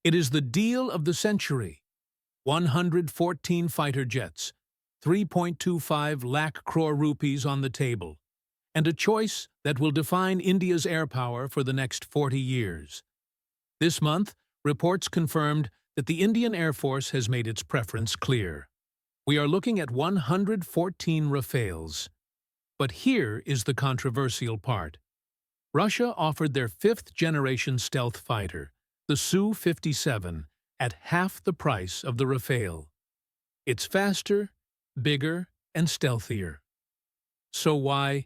It is the deal of the century. 114 fighter jets, 3.25 lakh crore rupees on the table, and a choice that will define India's air power for the next 40 years. This month, reports confirmed that the Indian Air Force has made its preference clear. We are looking at 114 Rafales. But here is the controversial part. Russia offered their fifth-generation stealth fighter, the Su-57, at half the price of the Rafale. It's faster, bigger, and stealthier. So why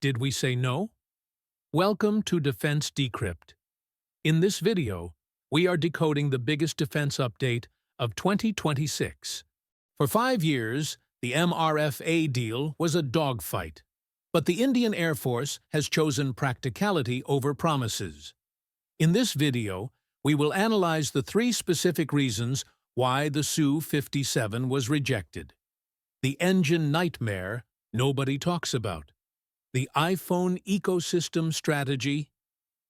did we say no? Welcome to Defense Decrypt. In this video, we are decoding the biggest defense update of 2026. For 5 years, the MRFA deal was a dogfight. But the Indian Air Force has chosen practicality over promises. In this video, we will analyze the 3 specific reasons why the Su-57 was rejected. The engine nightmare nobody talks about, the iPhone ecosystem strategy,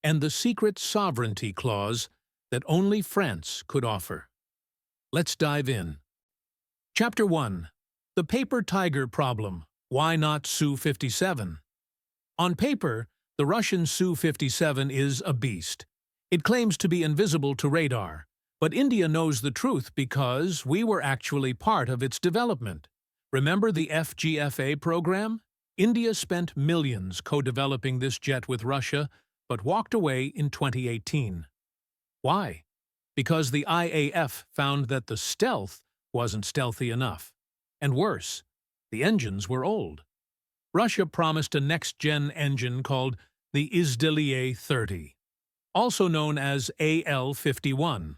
and the secret sovereignty clause that only France could offer. Let's dive in. Chapter 1. The Paper Tiger Problem. Why not Su-57? On paper, the Russian Su-57 is a beast. It claims to be invisible to radar, but India knows the truth because we were actually part of its development. Remember the FGFA program? India spent millions co-developing this jet with Russia, but walked away in 2018. Why? Because the IAF found that the stealth wasn't stealthy enough. And worse, the engines were old. Russia promised a next-gen engine called the Izdeliye 30, also known as AL-51.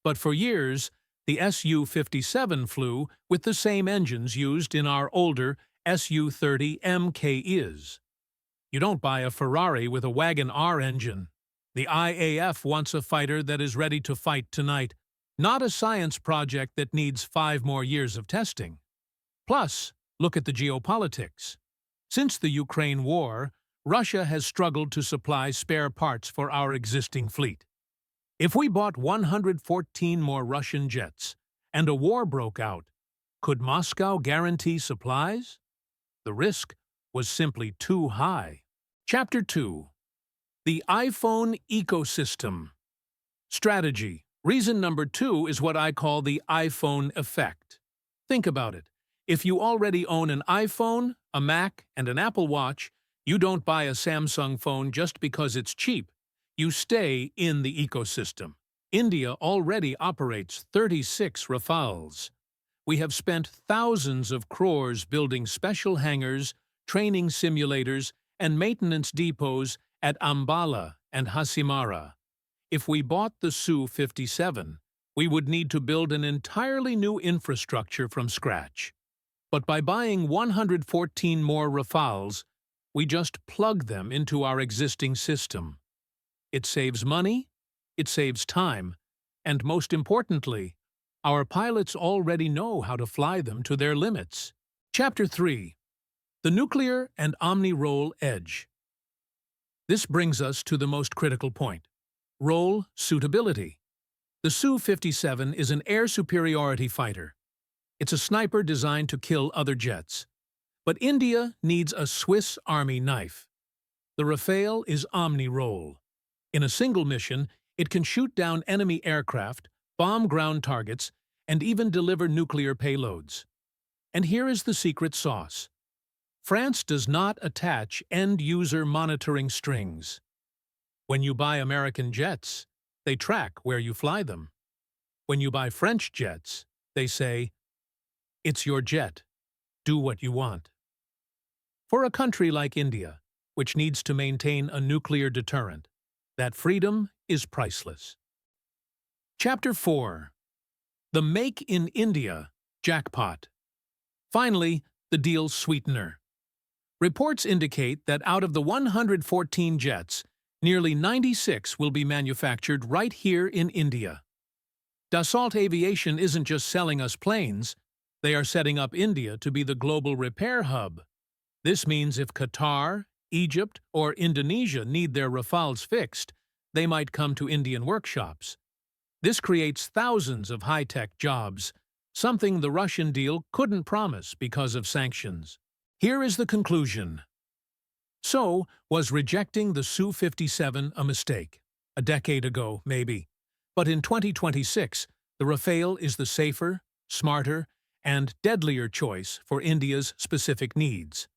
But for years, the Su-57 flew with the same engines used in our older Su-30 MKIs. You don't buy a Ferrari with a Wagon R engine. The IAF wants a fighter that is ready to fight tonight, not a science project that needs 5 more years of testing. Plus, look at the geopolitics. Since the Ukraine war, Russia has struggled to supply spare parts for our existing fleet. If we bought 114 more Russian jets and a war broke out, could Moscow guarantee supplies? The risk was simply too high. Chapter 2. The iPhone ecosystem. Strategy. Reason number 2 is what I call the iPhone effect. Think about it. If you already own an iPhone, a Mac, and an Apple Watch, you don't buy a Samsung phone just because it's cheap. You stay in the ecosystem. India already operates 36 Rafales. We have spent thousands of crores building special hangars, training simulators, and maintenance depots at Ambala and Hasimara. If we bought the Su-57, we would need to build an entirely new infrastructure from scratch. But by buying 114 more Rafales, we just plug them into our existing system. It saves money, it saves time, and most importantly, our pilots already know how to fly them to their limits. Chapter 3. The Nuclear and Omni-Role Edge. This brings us to the most critical point: role suitability. The Su-57 is an air superiority fighter. It's a sniper designed to kill other jets. But India needs a Swiss Army knife. The Rafale is omni-role. In a single mission, it can shoot down enemy aircraft, bomb ground targets, and even deliver nuclear payloads. And here is the secret sauce. France does not attach end-user monitoring strings. When you buy American jets, they track where you fly them. When you buy French jets, they say, "It's your jet. Do what you want." For a country like India, which needs to maintain a nuclear deterrent, that freedom is priceless. Chapter 4. The Make in India Jackpot. Finally, the deal sweetener. Reports indicate that out of the 114 jets, nearly 96 will be manufactured right here in India. Dassault Aviation isn't just selling us planes, they are setting up India to be the global repair hub. This means if Qatar, Egypt, or Indonesia need their Rafales fixed, they might come to Indian workshops. This creates thousands of high-tech jobs, something the Russian deal couldn't promise because of sanctions. Here is the conclusion. So, was rejecting the Su-57 a mistake? A decade ago, maybe. But in 2026, the Rafale is the safer, smarter, and deadlier choice for India's specific needs.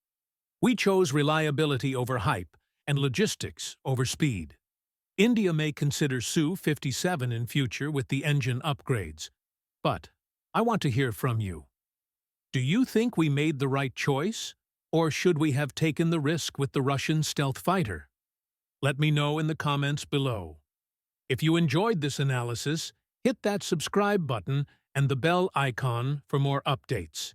We chose reliability over hype and logistics over speed. India may consider Su-57 in future with the engine upgrades. But I want to hear from you. Do you think we made the right choice? Or should we have taken the risk with the Russian stealth fighter? Let me know in the comments below. If you enjoyed this analysis, hit that subscribe button and the bell icon for more updates.